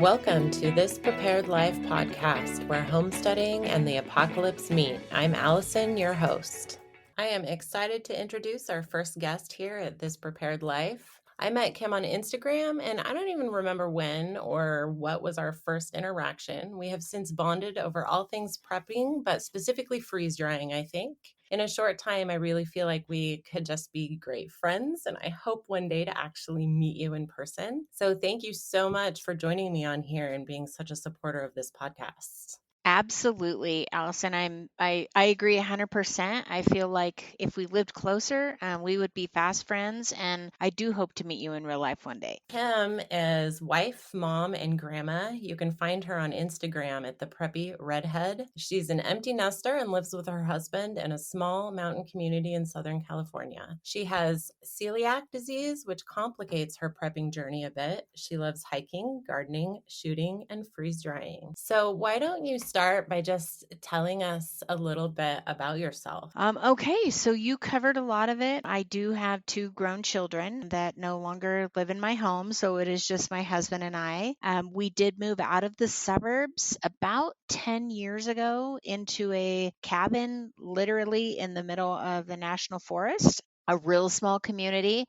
Welcome to this Prepared Life podcast where homesteading and the apocalypse meet. I'm Allison, your host. I am excited to introduce our first guest here at This Prepared Life. I met Kim on Instagram, and I don't even remember when or what was our first interaction. We have since bonded over all things prepping, but specifically freeze drying, I think. In a short time, I really feel like we could just be great friends, and I hope one day to actually meet you in person. So thank you so much for joining me on here and being such a supporter of this podcast. Absolutely, Allison. I agree 100%. I feel like if we lived closer, we would be fast friends, and I do hope to meet you in real life one day. Kim is wife, mom, and grandma. You can find her on Instagram at the Preppy Redhead. She's an empty nester and lives with her husband in a small mountain community in Southern California. She has celiac disease, which complicates her prepping journey a bit. She loves hiking, gardening, shooting, and freeze drying. So why don't you start by just telling us a little bit about yourself? Okay, so you covered a lot of it. I do have two grown children that no longer live in my home, so it is just my husband and I. We did move out of the suburbs about 10 years ago into a cabin literally in the middle of the national forest, a real small community.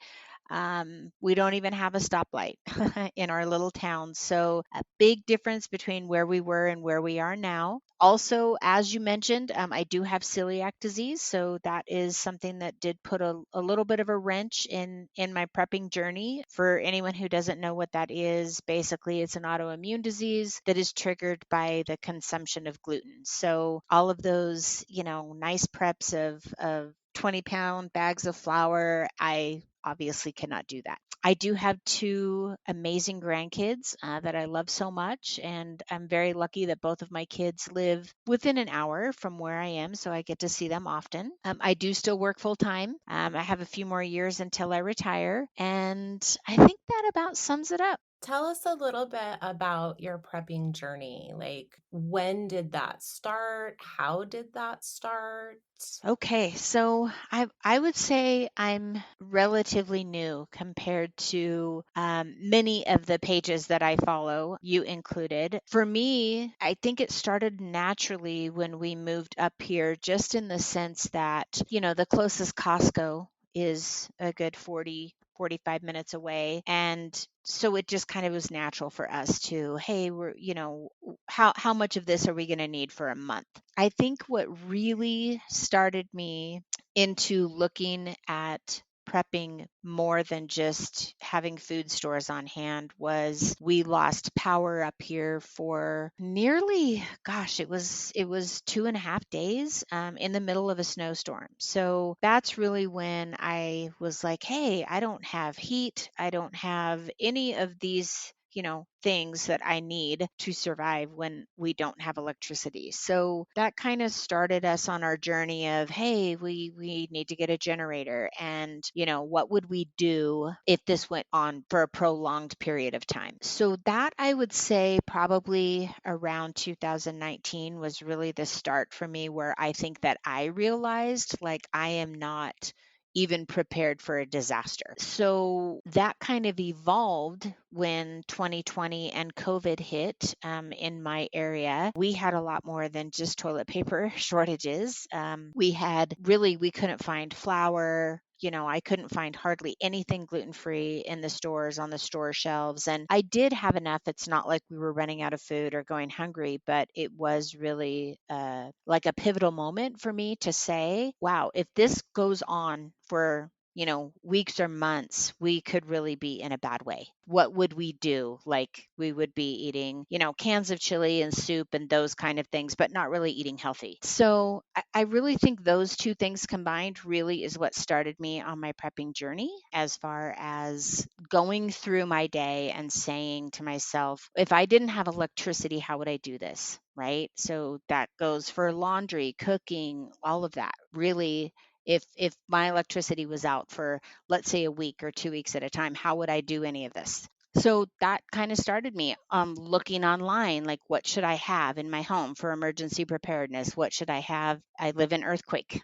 We don't even have a stoplight in our little town. So, a big difference between where we were and where we are now. Also, as you mentioned, I do have celiac disease. So, that is something that did put a little bit of a wrench in my prepping journey. For anyone who doesn't know what that is, basically, it's an autoimmune disease that is triggered by the consumption of gluten. So, all of those, nice preps of 20-pound bags of flour, I obviously cannot do that. I do have two amazing grandkids that I love so much, and I'm very lucky that both of my kids live within an hour from where I am, so I get to see them often. I do still work full time. I have a few more years until I retire, and I think that about sums it up. Tell us a little bit about your prepping journey. Like, when did that start? How did that start? Okay, so I would say I'm relatively new compared to many of the pages that I follow, you included. For me, I think it started naturally when we moved up here, just in the sense that, the closest Costco is a good 45 minutes away. And so it just kind of was natural for us to, hey, how much of this are we going to need for a month? I think what really started me into looking at prepping more than just having food stores on hand was we lost power up here for nearly, gosh, it was 2.5 days in the middle of a snowstorm. So that's really when I was like, hey, I don't have heat, I don't have any of these things that I need to survive when we don't have electricity. So that kind of started us on our journey of, hey, we need to get a generator, and what would we do if this went on for a prolonged period of time. So that, I would say, probably around 2019 was really the start for me, where I think that I realized, like, I am not even prepared for a disaster. So that kind of evolved when 2020 and COVID hit in my area. We had a lot more than just toilet paper shortages. We couldn't find flour. I couldn't find hardly anything gluten free in the stores, on the store shelves. And I did have enough. It's not like we were running out of food or going hungry, but it was really like a pivotal moment for me to say, wow, if this goes on for weeks or months, we could really be in a bad way. What would we do? Like, we would be eating, cans of chili and soup and those kind of things, but not really eating healthy. So I really think those two things combined really is what started me on my prepping journey, as far as going through my day and saying to myself, if I didn't have electricity, how would I do this? Right. So that goes for laundry, cooking, all of that. Really, if my electricity was out for, let's say, a week or 2 weeks at a time, how would I do any of this? So that kind of started me looking online, like, what should I have in my home for emergency preparedness? What should I have? I live in earthquake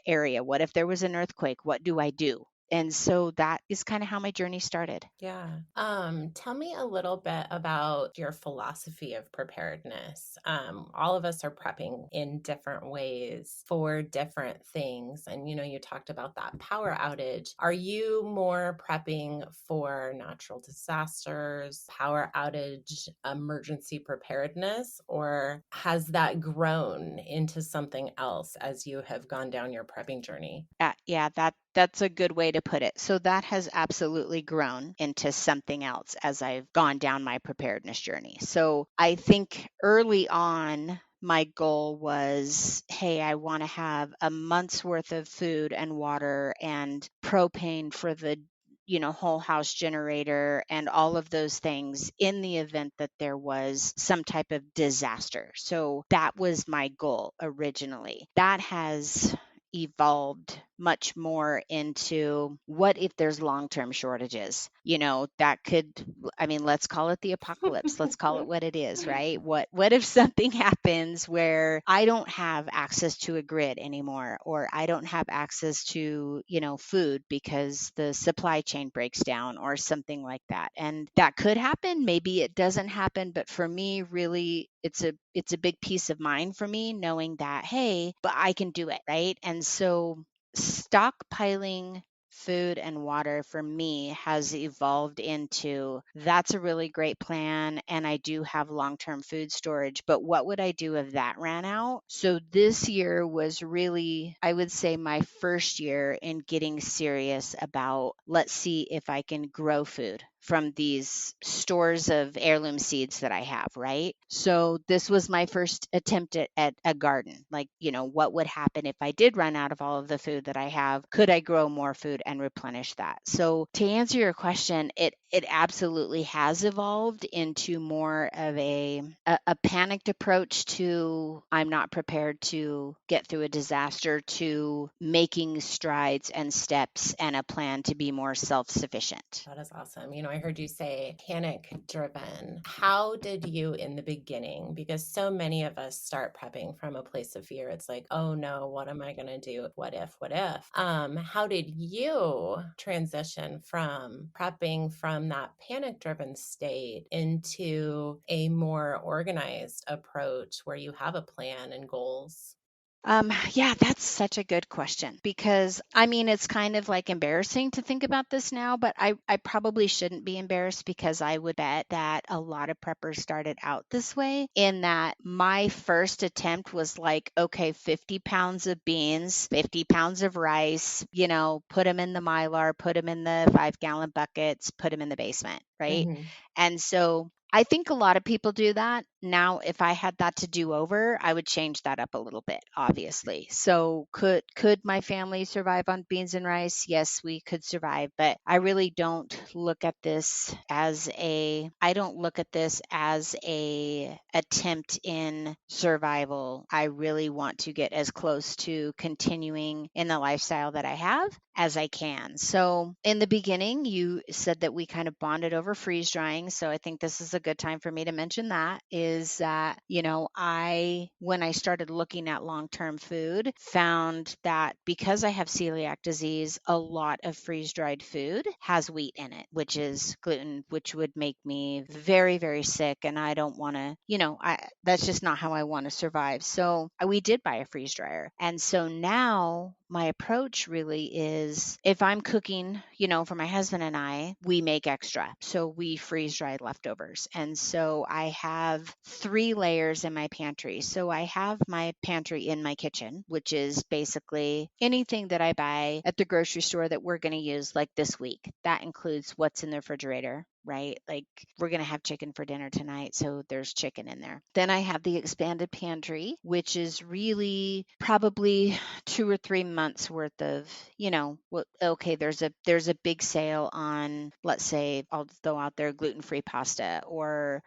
area. What if there was an earthquake? What do I do? And so that is kind of how my journey started. Yeah. Tell me a little bit about your philosophy of preparedness. All of us are prepping in different ways for different things. And, you talked about that power outage. Are you more prepping for natural disasters, power outage, emergency preparedness, or has that grown into something else as you have gone down your prepping journey? Yeah, that's a good way to put it. So that has absolutely grown into something else as I've gone down my preparedness journey. So I think early on, my goal was, hey, I want to have a month's worth of food and water and propane for the whole house generator and all of those things in the event that there was some type of disaster. So that was my goal originally. That has evolved much more into what if there's long-term shortages, that could, I mean, let's call it the apocalypse, let's call it what it is, right? What if something happens where I don't have access to a grid anymore, or I don't have access to food because the supply chain breaks down or something like that? And that could happen, maybe it doesn't happen, but for me, really, it's a big peace of mind for me knowing that, hey, but I can do it, right? And so stockpiling food and water for me has evolved into, that's a really great plan, and I do have long-term food storage, but what would I do if that ran out? So this year was really, I would say, my first year in getting serious about, let's see if I can grow food from these stores of heirloom seeds that I have, right? So this was my first attempt at a garden. Like, what would happen if I did run out of all of the food that I have? Could I grow more food and replenish that? So to answer your question, it absolutely has evolved into more of a panicked approach to, I'm not prepared to get through a disaster, to making strides and steps and a plan to be more self-sufficient. That is awesome. I heard you say panic driven. How did you in the beginning? Because so many of us start prepping from a place of fear. It's like, oh no, what am I going to do? What if, what if? How did you transition from prepping from that panic driven state into a more organized approach where you have a plan and goals? Yeah, that's such a good question because I mean, it's kind of like embarrassing to think about this now, but I probably shouldn't be embarrassed because I would bet that a lot of preppers started out this way, in that my first attempt was like, okay, 50 pounds of beans, 50 pounds of rice, put them in the Mylar, put them in the 5-gallon buckets, put them in the basement, right? Hmm. And so I think a lot of people do that. Now, if I had that to do over, I would change that up a little bit, obviously. So could my family survive on beans and rice? Yes, we could survive, but I really don't look at this as a attempt in survival. I really want to get as close to continuing in the lifestyle that I have as I can. So, in the beginning, you said that we kind of bonded over freeze drying. So, I think this is a good time for me to mention that is that, when I started looking at long term food, found that because I have celiac disease, a lot of freeze dried food has wheat in it, which is gluten, which would make me very, very sick. And I don't want to, that's just not how I want to survive. So, we did buy a freeze dryer. And so now my approach really is, if I'm cooking, for my husband and I, we make extra. So we freeze dry leftovers. And so I have 3 layers in my pantry. So I have my pantry in my kitchen, which is basically anything that I buy at the grocery store that we're going to use like this week. That includes what's in the refrigerator, right? Like, we're going to have chicken for dinner tonight, so there's chicken in there. Then I have the expanded pantry, which is really probably 2 or 3 months worth of, okay, there's a big sale on, let's say, I'll throw out there gluten-free pasta or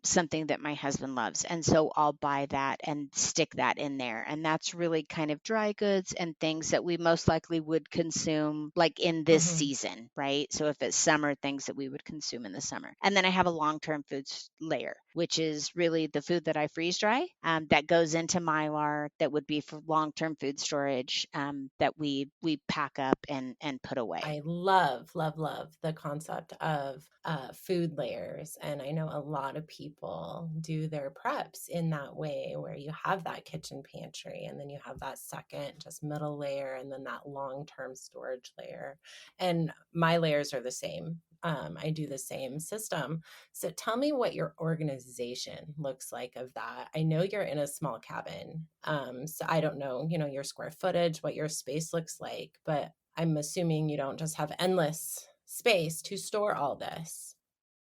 something that my husband loves. And so I'll buy that and stick that in there. And that's really kind of dry goods and things that we most likely would consume like in this Hmm. season, right? So if it's summer, things that we would consume consume in the summer. And then I have a long-term foods layer, which is really the food that I freeze dry, that goes into Mylar, that would be for long-term food storage, that we pack up and put away. I love, love, love the concept of food layers. And I know a lot of people do their preps in that way, where you have that kitchen pantry and then you have that second, just middle layer, and then that long term storage layer. And my layers are the same. I do the same system. So tell me what your organization looks like of that. I know you're in a small cabin. So I don't know, your square footage, what your space looks like, but I'm assuming you don't just have endless space to store all this.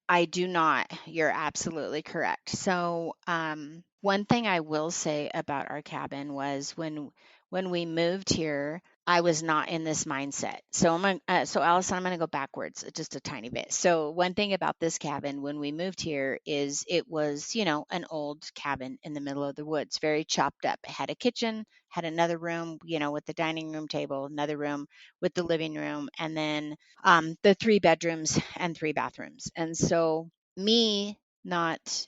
I do not. You're absolutely correct. So, one thing I will say about our cabin was when we moved here, I was not in this mindset. So Allison, I'm going to go backwards just a tiny bit. So one thing about this cabin when we moved here is it was, an old cabin in the middle of the woods, very chopped up. It had a kitchen, had another room, with the dining room table, another room with the living room, and then the 3 bedrooms and 3 bathrooms. And so, me not,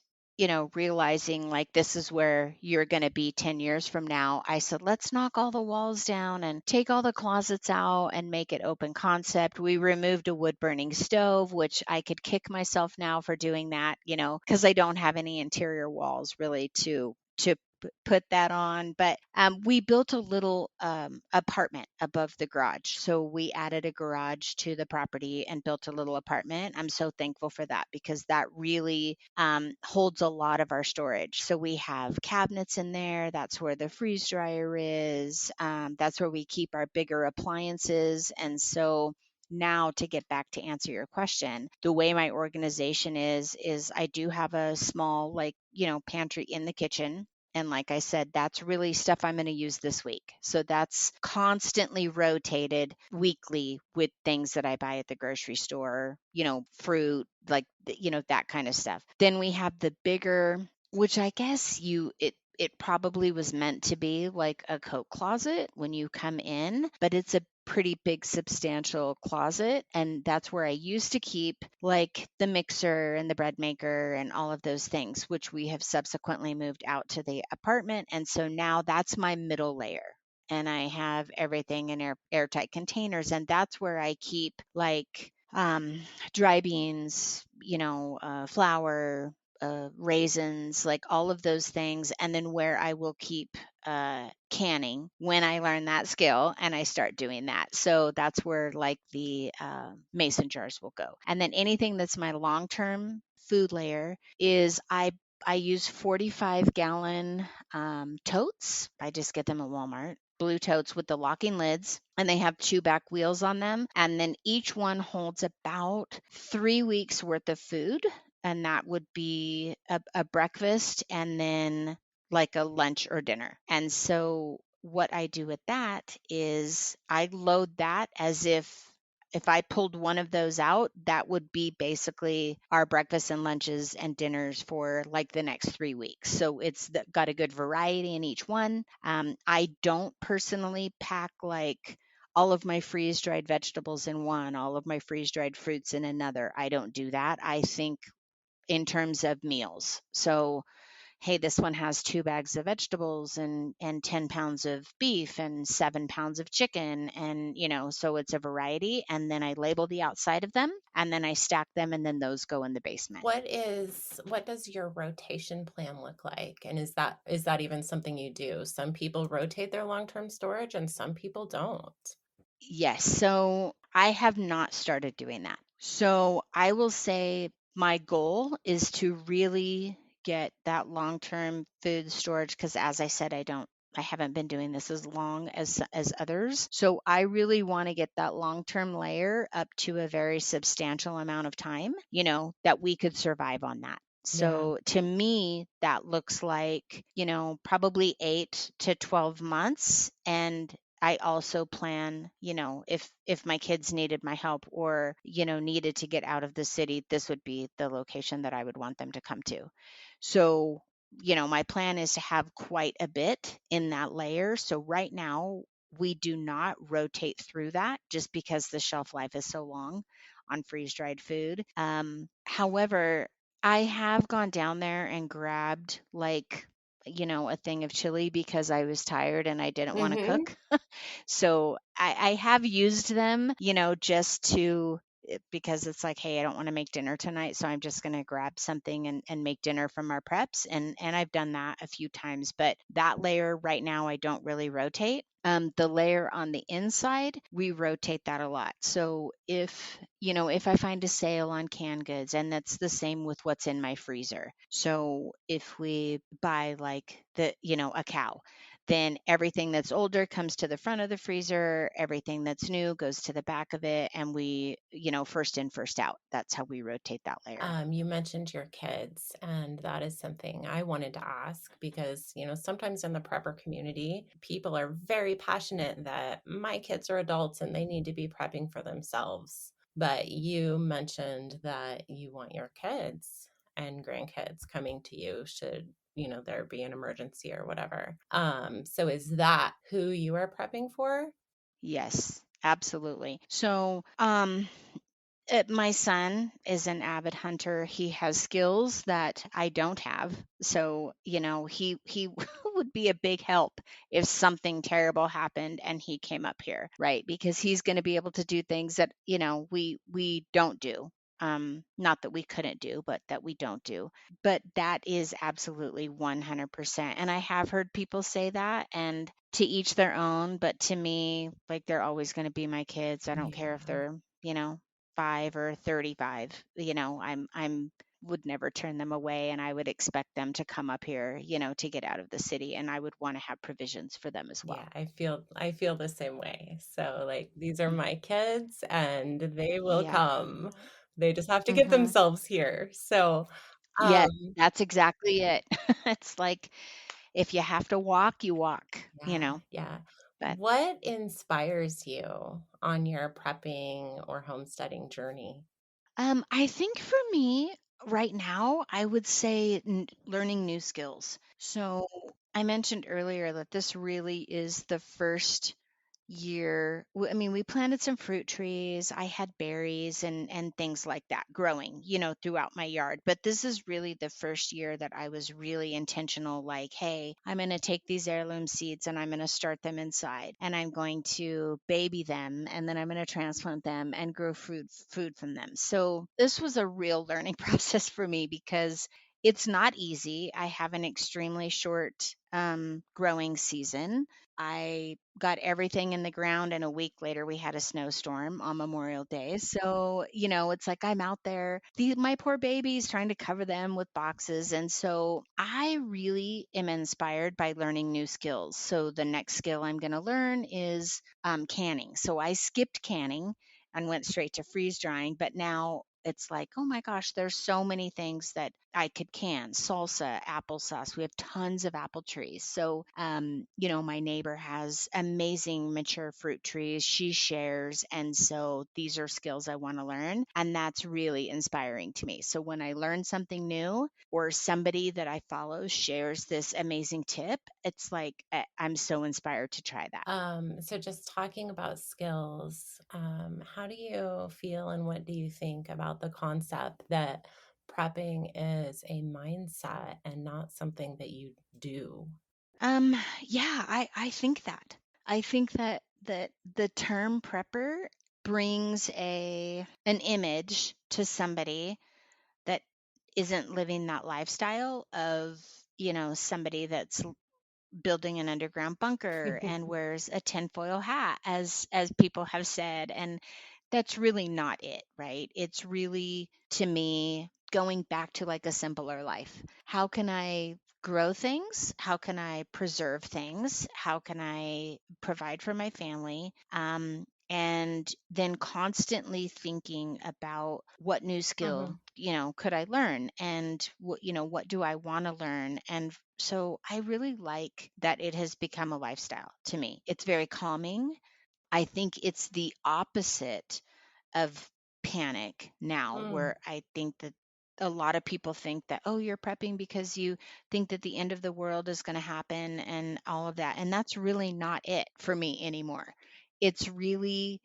realizing like this is where you're going to be 10 years from now, I said, let's knock all the walls down and take all the closets out and make it open concept. We removed a wood burning stove, which I could kick myself now for doing that, because I don't have any interior walls really to put that on. But we built a little apartment above the garage. So we added a garage to the property and built a little apartment. I'm so thankful for that because that really holds a lot of our storage. So we have cabinets in there. That's where the freeze dryer is. That's where we keep our bigger appliances. And so now to get back to answer your question, the way my organization is I do have a small pantry in the kitchen, and like I said, that's really stuff I'm going to use this week. So that's constantly rotated weekly with things that I buy at the grocery store, fruit, like, that kind of stuff. Then we have the bigger, which I guess it probably was meant to be like a coat closet when you come in, but it's a pretty big substantial closet, and that's where I used to keep like the mixer and the bread maker and all of those things, which we have subsequently moved out to the apartment. And so now that's my middle layer, and I have everything in airtight containers, and that's where I keep like dry beans, flour, raisins, like all of those things, and then where I will keep canning when I learn that skill and I start doing that. So that's where like the mason jars will go. And then anything that's my long term food layer is I use 45-gallon totes. I just get them at Walmart. Blue totes with the locking lids, and they have 2 back wheels on them. And then each one holds about 3 weeks worth of food. And that would be a breakfast and then like a lunch or dinner. And so what I do with that is I load that as if I pulled one of those out, that would be basically our breakfast and lunches and dinners for like the next 3 weeks. So it's got a good variety in each one. I don't personally pack like all of my freeze dried vegetables in one, all of my freeze dried fruits in another. I don't do that. I think in terms of meals. So hey, this one has 2 bags of vegetables and 10 pounds of beef and 7 pounds of chicken. And, so it's a variety. And then I label the outside of them and then I stack them and then those go in the basement. What does your rotation plan look like? And is that even something you do? Some people rotate their long-term storage and some people don't. Yes. So I have not started doing that. So I will say my goal is to really get that long-term food storage because as I said, I haven't been doing this as long as others. So I really want to get that long-term layer up to a very substantial amount of time, that we could survive on that. Yeah. So to me, that looks like, probably 8 to 12 months. And I also plan, if my kids needed my help or, needed to get out of the city, this would be the location that I would want them to come to. So, my plan is to have quite a bit in that layer. So right now we do not rotate through that just because the shelf life is so long on freeze dried food. However, I have gone down there and grabbed like, a thing of chili because I was tired and I didn't want to Mhm. cook. So I have used them, just to because it's like, hey, I don't want to make dinner tonight, so I'm just going to grab something and make dinner from our preps, and I've done that a few times. But that layer right now, I don't really rotate. The layer on the inside, we rotate that a lot. So if I find a sale on canned goods, and that's the same with what's in my freezer. So if we buy like a cow, then everything that's older comes to the front of the freezer, everything that's new goes to the back of it, and we, first in, first out. That's how we rotate that layer. You mentioned your kids, and that is something I wanted to ask because, sometimes in the prepper community, people are very passionate that my kids are adults and they need to be prepping for themselves. But you mentioned that you want your kids and grandkids coming to you should, there be an emergency or whatever. So is that who you are prepping for? Yes, absolutely. So, my son is an avid hunter. He has skills that I don't have. So, he would be a big help if something terrible happened and he came up here, right? Because he's going to be able to do things that, we don't do. Not that we couldn't do, but that we don't do. But that is absolutely 100%. And I have heard people say that, and to each their own, but to me, like, they're always going to be my kids. I don't care if Yeah. they're, 5 or 35. I'm would never turn them away, and I would expect them to come up here, to get out of the city, and I would want to have provisions for them as Yeah, well. I feel the same way. So, like, these are Mm. my kids and they will Yeah. come. They just have to get Mhm. themselves here. So, Yes, um, that's exactly it. It's like if you have to walk, you walk, yeah, yeah. but What inspires you on your prepping or homesteading journey? I think for me right now, I would say learning new skills. So I mentioned earlier that this really is the first year. I mean, we planted some fruit trees. I had berries and things like that growing, throughout my yard. But this is really the first year that I was really intentional, like, hey, I'm going to take these heirloom seeds and I'm going to start them inside, and I'm going to baby them, and then I'm going to transplant them and grow food from them. So this was a real learning process for me because it's not easy. I have an extremely short growing season. I got everything in the ground, and a week later we had a snowstorm on Memorial Day. So, it's like I'm out there, my poor babies, trying to cover them with boxes. And so I really am inspired by learning new skills. So the next skill I'm going to learn is canning. So I skipped canning and went straight to freeze drying, but now it's like, oh my gosh, there's so many things that I could can: salsa, applesauce. We have tons of apple trees. So, my neighbor has amazing mature fruit trees. She shares. And so these are skills I want to learn. And that's really inspiring to me. So when I learn something new, or somebody that I follow shares this amazing tip, it's like I'm so inspired to try that. So just talking about skills, how do you feel and what do you think about the concept that prepping is a mindset and not something that you do? Yeah, I think that. I think that the term prepper brings an image to somebody that isn't living that lifestyle of, somebody that's building an underground bunker and wears a tinfoil hat, as people have said. And that's really not it, right? It's really, to me, going back to like a simpler life. How can I grow things? How can I preserve things? How can I provide for my family? And then constantly thinking about what new skill, Mhm. could I learn, and what do I want to learn. And so I really like that it has become a lifestyle to me. It's very calming. I think it's the opposite of panic now, Mm. where I think that a lot of people think that, oh, you're prepping because you think that the end of the world is going to happen and all of that. And that's really not it for me anymore. It's really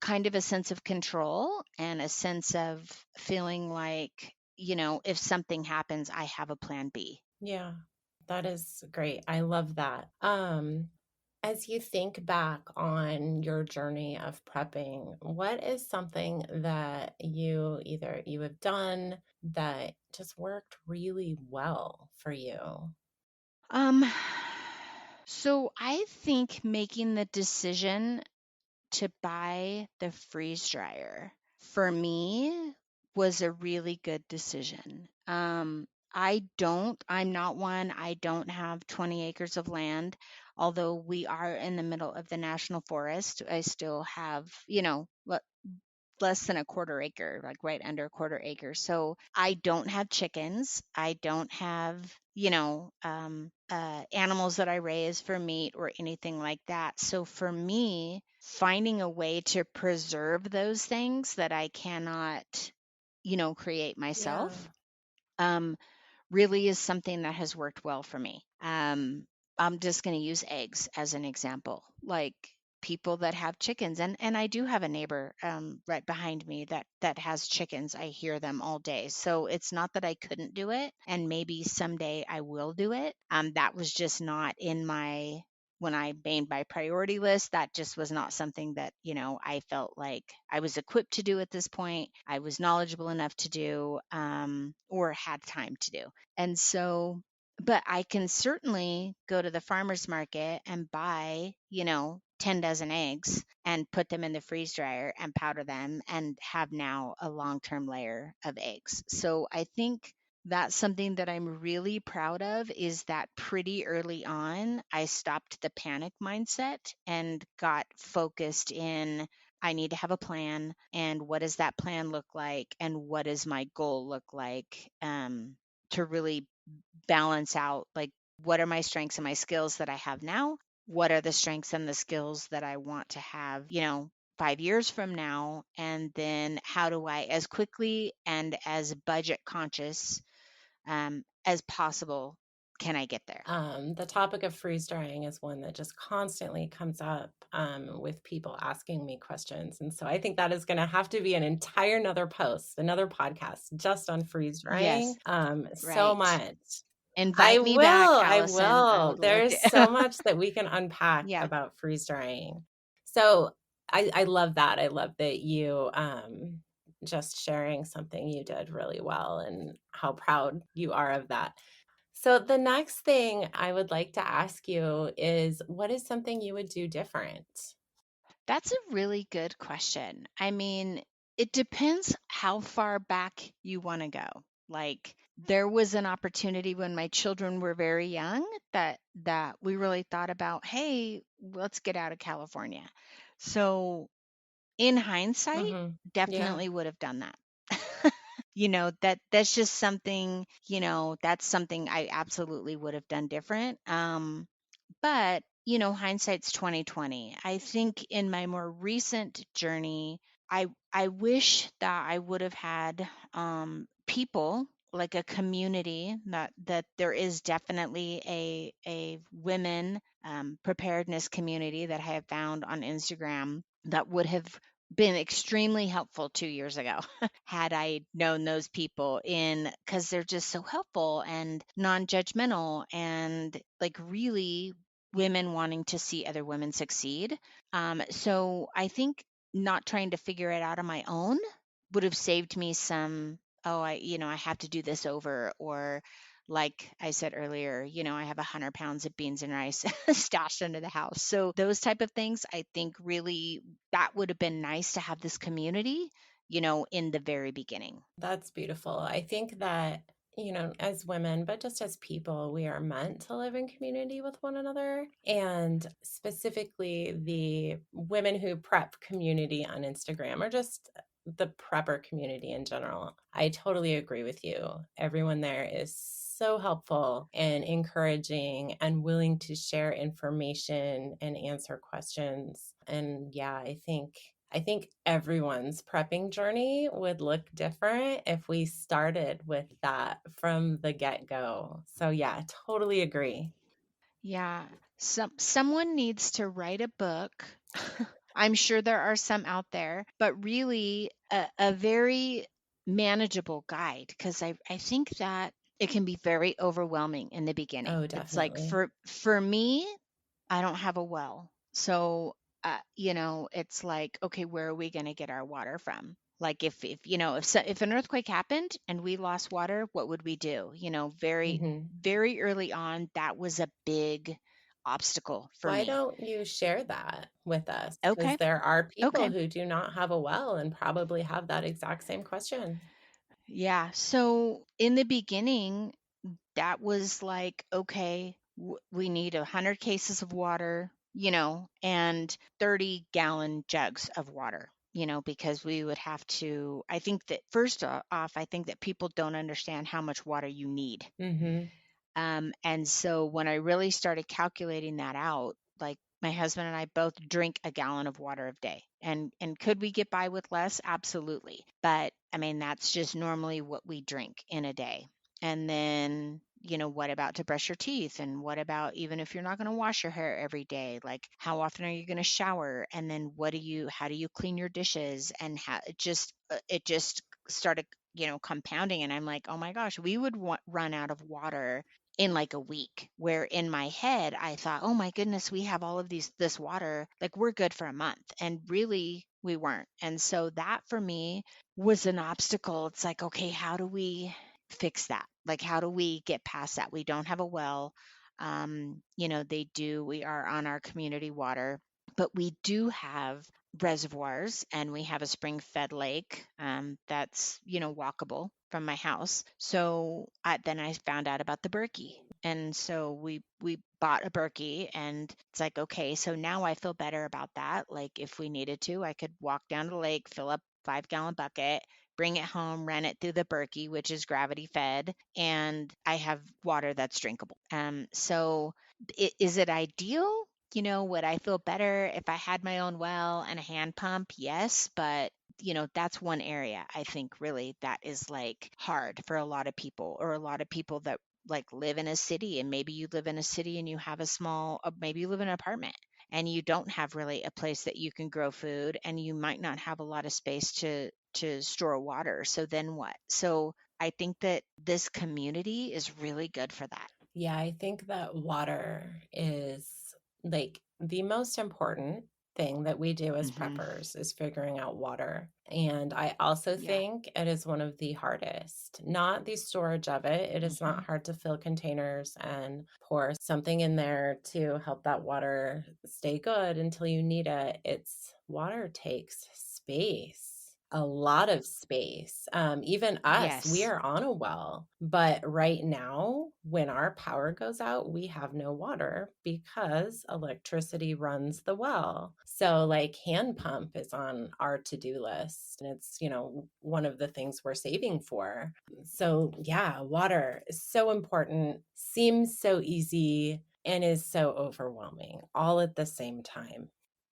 kind of a sense of control and a sense of feeling like, if something happens, I have a plan B. Yeah, that is great. I love that. As you think back on your journey of prepping, what is something that you have done that just worked really well for you? Um, so I think making the decision to buy the freeze dryer for me was a really good decision. I'm not one, I don't have 20 acres of land. Although we are in the middle of the national forest, I still have, less than a quarter acre, like right under a quarter acre. So I don't have chickens. I don't have, animals that I raise for meat or anything like that. So for me, finding a way to preserve those things that I cannot, create Yeah. myself, um, really is something that has worked well for me. I'm just going to use eggs as an example. Like people that have chickens, and I do have a neighbor right behind me that has chickens. I hear them all day. So it's not that I couldn't do it, and maybe someday I will do it. That was just not in my when I made my priority list. That just was not something that, I felt like I was equipped to do at this point. I was knowledgeable enough to do, or had time to do. And so, but I can certainly go to the farmer's market and buy, 10 dozen eggs and put them in the freeze dryer and powder them and have now a long term layer of eggs. So I think that's something that I'm really proud of is that pretty early on, I stopped the panic mindset and got focused in I need to have a plan. And what does that plan look like? And what does my goal look like? To really balance out like what are my strengths and my skills that I have now? What are the strengths and the skills that I want to have, 5 years from now? And then how do I, as quickly and as budget conscious as possible, can I get there? The topic of freeze drying is one that just constantly comes up with people asking me questions. And so I think that is going to have to be an entire another post, another podcast just on freeze drying. Yes, So right. much. Invite me back, I Allison. I will. would love There's so to. much that we can unpack Yeah. about freeze drying. So I love that. I love that you just sharing something you did really well and how proud you are of that. So the next thing I would like to ask you is what is something you would do different? That's a really good question. I mean, it depends how far back you want to go. Like there was an opportunity when my children were very young that we really thought about, hey, let's get out of California. So in hindsight, Mhm. Yeah. definitely would have done that. That's just something, that's something I absolutely would have done different. But, hindsight's 2020. I think in my more recent journey, I wish that I would have had people like a community that there is definitely a women preparedness community that I have found on Instagram that would have been extremely helpful 2 years ago had I known those people in because they're just so helpful and non-judgmental and like really women wanting to see other women succeed. So I think not trying to figure it out on my own would have saved me some, oh, I have to do this over, or like I said earlier, I have 100 pounds of beans and rice stashed under the house. So those type of things, I think really that would have been nice to have this community, in the very beginning. That's beautiful. I think that, as women, but just as people, we are meant to live in community with one another. And specifically, the women who prep community on Instagram or just the prepper community in general. I totally agree with you. Everyone there is so helpful and encouraging and willing to share information and answer questions. And yeah, I think everyone's prepping journey would look different if we started with that from the get-go. So yeah, totally agree. Yeah. Someone needs to write a book I'm sure there are some out there, but really a very manageable guide, because I think that it can be very overwhelming in the beginning. Oh, It's like definitely. for me, I don't have a well. So, it's like, okay, where are we going to get our water from? Like if an earthquake happened and we lost water, what would we do? Very, Mhm. very early on, that was a big obstacle for Why me. don't you share that with us? Because Okay. there are people Okay. who do not have a well and probably have that exact same question. Yeah. So in the beginning, that was like, okay, we need 100 cases of water, and 30-gallon jugs of water, because we would have to. I think that first off, I think that people don't understand how much water you need. Mhm. And so when I really started calculating that out, like my husband and I both drink a gallon of water a day. And could we get by with less? Absolutely. But I mean, that's just normally what we drink in a day. And then, what about to brush your teeth? And what about even if you're not going to wash your hair every day? Like, how often are you going to shower? And then how do you clean your dishes? And how it just started, compounding. And I'm like, oh my gosh, we would run out of water in like a week, where in my head I thought, oh my goodness, we have all of this water, like we're good for a month, and really we weren't. And so that for me was an obstacle. It's like, okay, how do we fix that? Like, how do we get past that? We don't have a well. We are on our community water, but we do have reservoirs, and we have a spring fed lake, that's walkable from my house. So then I found out about the Berkey, and so we bought a Berkey, and it's like, okay, so now I feel better about that. Like, if we needed to, I could walk down to the lake, fill up 5-gallon bucket, bring it home, run it through the Berkey, which is gravity fed, and I have water that's drinkable. So is it ideal? Would I feel better if I had my own well and a hand pump? Yes, but that's one area I think really that is like hard for a lot of people, or a lot of people that like live in a city. And maybe you live in a city and you have maybe you live in an apartment and you don't have really a place that you can grow food, and you might not have a lot of space to store water. So then what? So I think that this community is really good for that. Yeah, I think that water is like the most important thing that we do as Mhm. preppers is figuring out water. And I also Yeah. think it is one of the hardest, not the storage of it. It is not Mhm. hard to fill containers and pour something in there to help that water stay good until you need it. It's water takes space. A lot of space. Even us, we Yes. are on a well, but right now, when our power goes out, we have no water because electricity runs the well. So, like, hand pump is on our to do list, and it's, one of the things we're saving for. So, yeah, water is so important, seems so easy, and is so overwhelming all at the same time.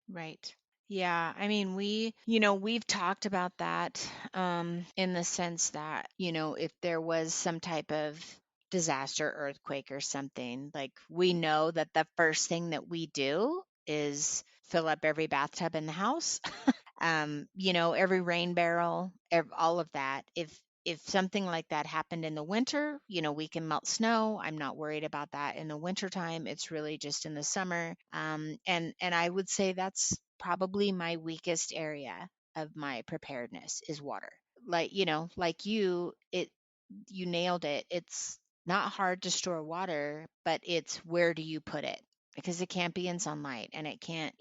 Right. Yeah. I mean, we've talked about that, in the sense that, if there was some type of disaster, earthquake or something, like we know that the first thing that we do is fill up every bathtub in the house. Every rain barrel, all of that. If something like that happened in the winter, we can melt snow. I'm not worried about that in the winter time. It's really just in the summer. And I would say that's probably my weakest area of my preparedness is water. Like, like you nailed it. It's not hard to store water, but it's where do you put it? Because it can't be in sunlight, and it can't,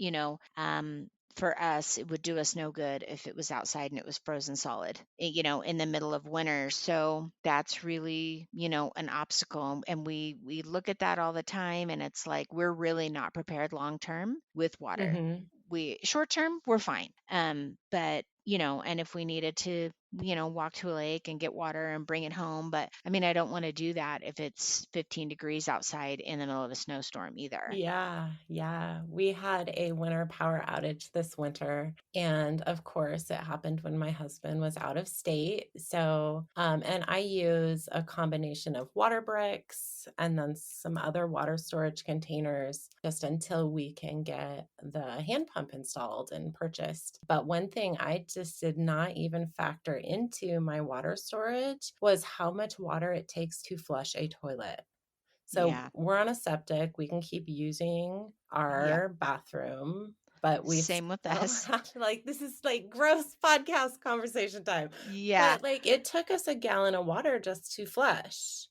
for us, it would do us no good if it was outside and it was frozen solid, in the middle of winter. So that's really, an obstacle. And we look at that all the time, and it's like we're really not prepared long term with water. Hmm. We short term, we're fine. But and if we needed to walk to a lake and get water and bring it home. But I mean, I don't want to do that if it's 15 degrees outside in the middle of a snowstorm either. Yeah, yeah. We had a winter power outage this winter. And of course, it happened when my husband was out of state. So, and I use a combination of water bricks and then some other water storage containers just until we can get the hand pump installed and purchased. But one thing I just did not even factor into my water storage was how much water it takes to flush a toilet. So Yeah. we're on a septic. We can keep using Yep. our bathroom, but we Same with still us. have to, like, this is like gross podcast conversation time. Yeah. But like it took us a gallon of water just to flush.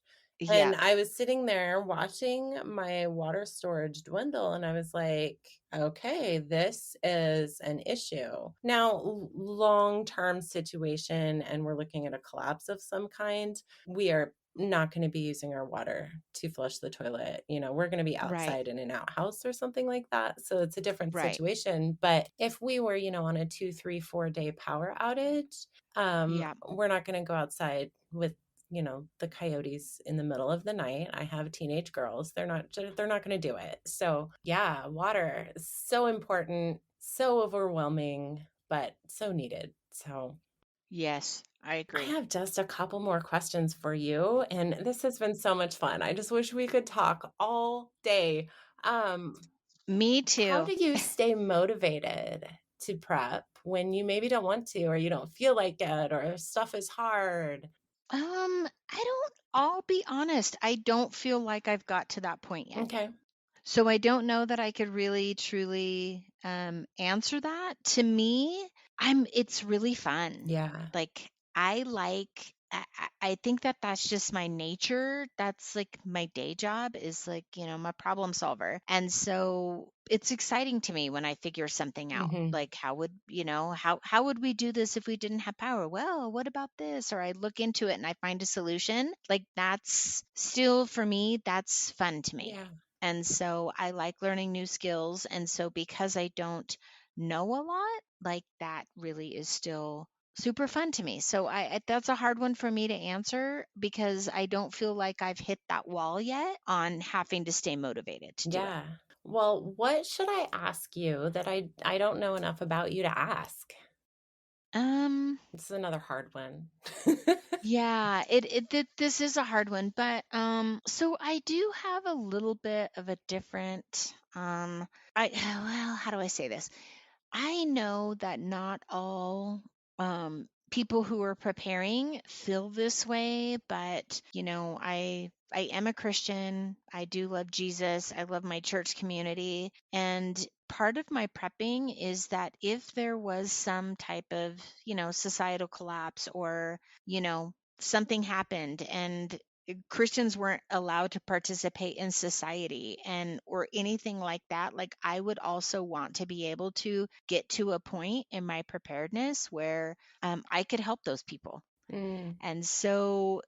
And Yep. I was sitting there watching my water storage dwindle, and I was like, okay, this is an issue. Now, long-term situation, and we're looking at a collapse of some kind, we are not going to be using our water to flush the toilet. We're going to be Right. outside in an outhouse or something like that. So it's a different Right. situation. But if we were, on a 2, 3, 4 day power outage, Yep. we're not going to go outside with the coyotes in the middle of the night. I have teenage girls. They're not going to do it. So yeah, water is so important, so overwhelming, but so needed. So Yes, I I agree. have just a couple more questions for you, and this has been so much fun. I just wish we could talk all day. Um, Me how too. do you stay motivated to prep when you maybe don't want to, or you don't feel like it, or stuff is hard? I'll be honest, I don't feel like I've got to that point yet. Okay. So I don't know that I could really truly answer that. To me, it's really fun. Yeah. Like I think that that's just my nature. That's like my day job is like, I'm a problem solver. And so it's exciting to me when I figure something out. Mhm. Like how would we do this if we didn't have power? Well, what about this? Or I look into it and I find a solution. Like that's still for me, that's fun to me. Yeah. And so I like learning new skills. And so because I don't know a lot, like that really is still super fun to me. So that's a hard one for me to answer because I don't feel like I've hit that wall yet on having to stay motivated to do it. Yeah. Well, what should I ask you that I don't know enough about you to ask? Um This is another hard one. yeah, this is a hard one, but so I do have a little bit of a different I well, how do I say this? I know that not all people who are preparing feel this way, but I am a Christian. I do love Jesus. I love my church community. And part of my prepping is that if there was some type of, societal collapse or, you know, something happened and Christians weren't allowed to participate in society and or anything like that, like I would also want to be able to get to a point in my preparedness where I could help those people. Mm, And so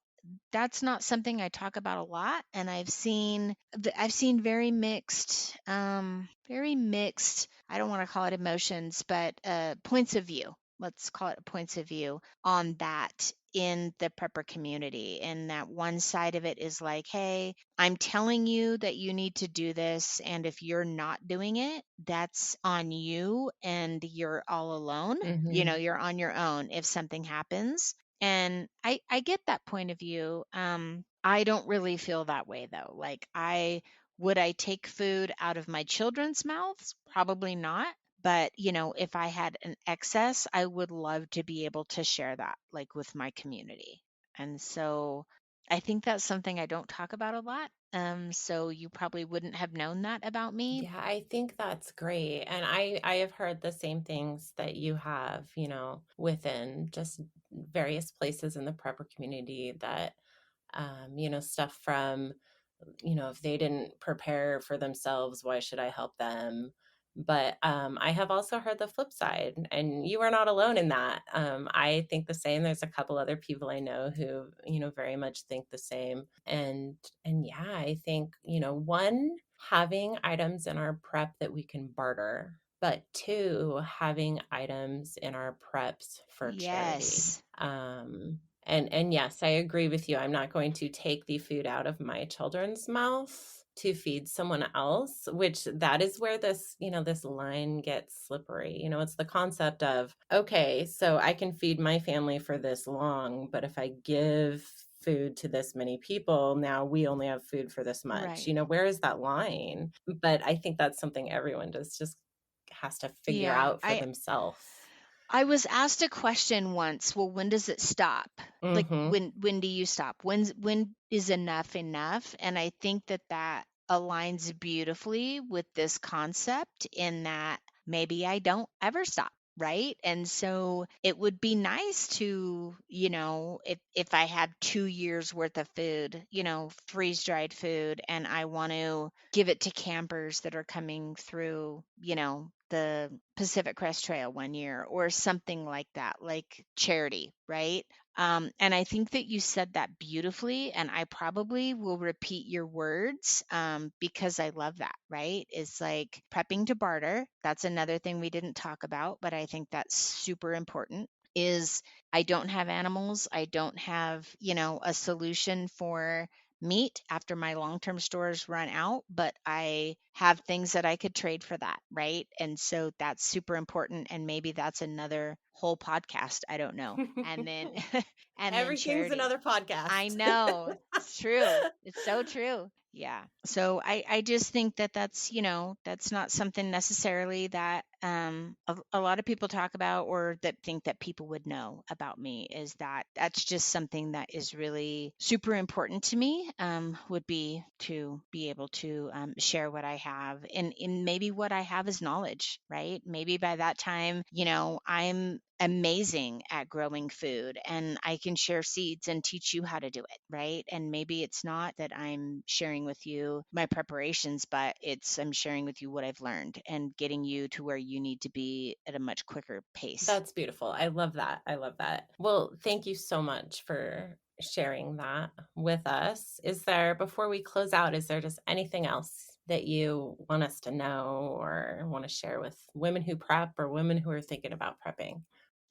that's not something I talk about a lot, and I've seen very mixed, I don't want to call it emotions, but points of view. Let's call it points of view on that in the prepper community. And that one side of it is like, hey, I'm telling you that you need to do this. And if you're not doing it, that's on you and you're all alone. mhm. You're on your own if something happens. And I get that point of view. I don't really feel that way though. Like would I take food out of my children's mouths? Probably not. But, if I had an excess, I would love to be able to share that like with my community. And so I think that's something I don't talk about a lot. So you probably wouldn't have known that about me. Yeah, I think that's great. And I have heard the same things that you have, within just various places in the prepper community that stuff from if they didn't prepare for themselves, why should I help them? But I have also heard the flip side, and you are not alone in that. I think the same. There's a couple other people I know who, very much think the same. And yeah, I think, one, having items in our prep that we can barter. but two, having items in our preps for charity. Yes. And yes, I agree with you. I'm not going to take the food out of my children's mouth to feed someone else, which that is where this line gets slippery. It's the concept of, okay, so I can feed my family for this long, but if I give food to this many people, now we only have food for this much. Right. Where is that line? But I think that's something everyone just has to figure Yeah. out for themselves. I was asked a question once, well, when does it stop? Like Mhm. when do you stop? When is enough enough? And I think that that aligns beautifully with this concept in that maybe I don't ever stop, right? And so it would be nice to, if I had 2 years worth of food, freeze-dried food, and I want to give it to campers that are coming through, the Pacific Crest Trail one year or something like that, like charity, right? And I think that you said that beautifully, and I probably will repeat your words because I love that, right? It's like prepping to barter. That's another thing we didn't talk about, but I think that's super important. Is I don't have animals. I don't have, a solution for meat after my long-term stores run out, but I have things that I could trade for that, right? And so that's super important, and maybe that's another whole podcast, I don't know. And then and then Everything's charity. another I podcast. know. It's true. It's so true. Yeah. So I just think that that's, that's not something necessarily that a lot of people talk about or that think that people would know about me, is that that's just something that is really super important to me, would be to be able to share what I have. And maybe what I have is knowledge, right? Maybe by that time, I'm amazing at growing food and I can share seeds and teach you how to do it, right? And maybe it's not that I'm sharing with you my preparations, but I'm sharing with you what I've learned and getting you to where you need to be at a much quicker pace. That's beautiful. I love that. I love that. Well, thank you so much for sharing that with us. Before we close out, is there just anything else that you want us to know or want to share with women who prep or women who are thinking about prepping?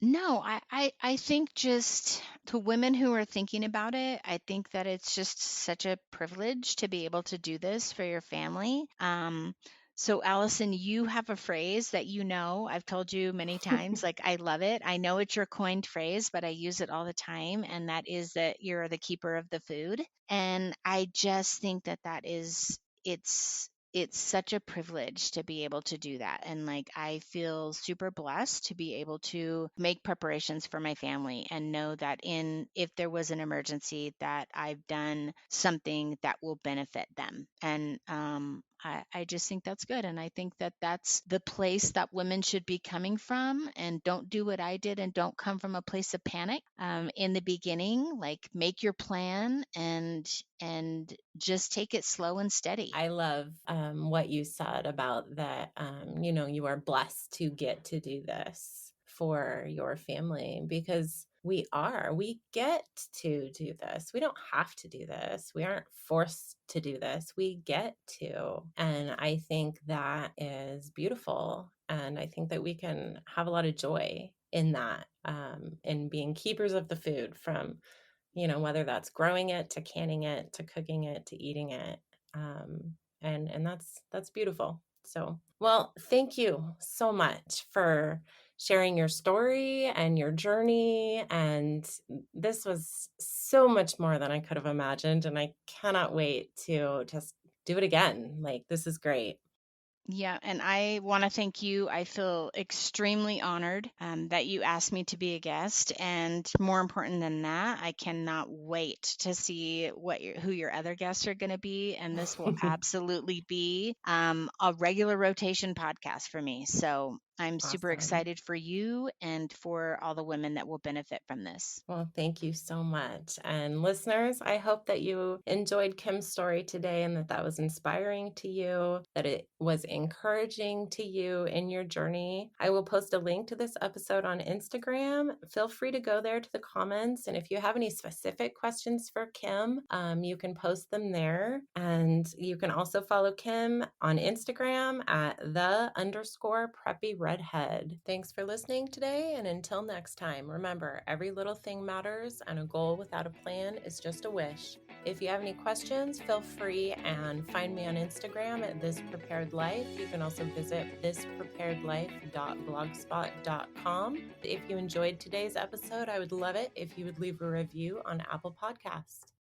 No, I think just to women who are thinking about it, I think that it's just such a privilege to be able to do this for your family. So Allison, you have a phrase that I've told you many times, like I love it. I know it's your coined phrase, but I use it all the time, and that is that you're the keeper of the food. And I just think that that is it's such a privilege to be able to do that. And like, I feel super blessed to be able to make preparations for my family and know that if there was an emergency, that I've done something that will benefit them. And I just think that's good. And I think that that's the place that women should be coming from, and don't do what I did and don't come from a place of panic in the beginning. Like, make your plan and just take it slow and steady. I love what you said about that. You are blessed to get to do this for your family because we get to do this. We don't have to do this. We aren't forced to do this. We get to. And I think that is beautiful. And I think that we can have a lot of joy in that, in being keepers of the food from whether that's growing it to canning it to cooking it to eating it. And that's beautiful. So, well, thank you so much for sharing your story and your journey. And this was so much more than I could have imagined. And I cannot wait to just do it again. Like, this is great. Yeah, and I want to thank you. I feel extremely honored that you asked me to be a guest, and more important than that, I cannot wait to see who your other guests are going to be. And this will absolutely be a regular rotation podcast for me. So I'm super Awesome. excited for you and for all the women that will benefit from this. Well, thank you so much. And listeners, I hope that you enjoyed Kim's story today and that was inspiring to you, that it was encouraging to you in your journey. I will post a link to this episode on Instagram. Feel free to go there to the comments. And if you have any specific questions for Kim, you can post them there. And you can also follow Kim on Instagram at _preppy redhead. Thanks for listening today. And until next time, remember, every little thing matters, and a goal without a plan is just a wish. If you have any questions, feel free and find me on Instagram at This Prepared Life. You can also visit thispreparedlife.blogspot.com. If you enjoyed today's episode, I would love it if you would leave a review on Apple Podcasts.